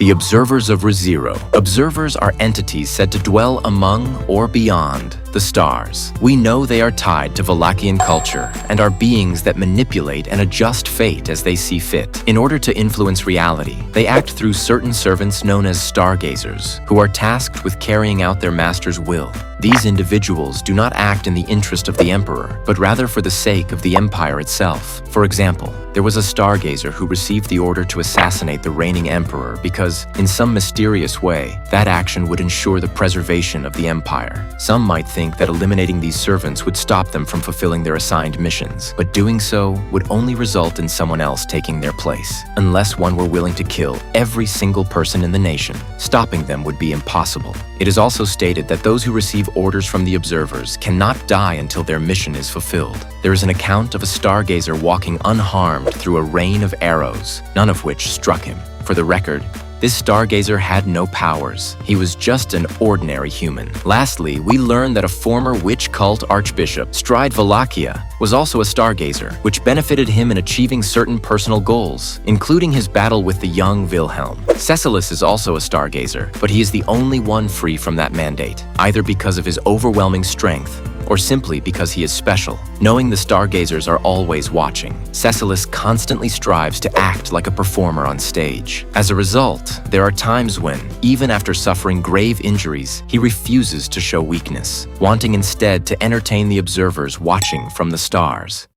The observers of ReZero. Observers are entities said to dwell among or beyond the stars. We know they are tied to Wallachian culture and are beings that manipulate and adjust fate as they see fit. In order to influence reality, they act through certain servants known as stargazers, who are tasked with carrying out their master's will. These individuals do not act in the interest of the emperor, but rather for the sake of the empire itself. For example, there was a stargazer who received the order to assassinate the reigning emperor because, in some mysterious way, that action would ensure the preservation of the empire. Some might think that eliminating these servants would stop them from fulfilling their assigned missions, but doing so would only result in someone else taking their place. Unless one were willing to kill every single person in the nation, stopping them would be impossible. It is also stated that those who receive orders from the observers cannot die until their mission is fulfilled. There is an account of a stargazer walking unharmed through a rain of arrows, none of which struck him. For the record, this stargazer had no powers. He was just an ordinary human. Lastly, we learn that a former witch cult archbishop, Stride Wallachia, was also a stargazer, which benefited him in achieving certain personal goals, including his battle with the young Wilhelm. Cecilus is also a stargazer, but he is the only one free from that mandate, either because of his overwhelming strength or simply because he is special. Knowing the stargazers are always watching, Cecilus constantly strives to act like a performer on stage. As a result, there are times when, even after suffering grave injuries, he refuses to show weakness, wanting instead to entertain the observers watching from the stars.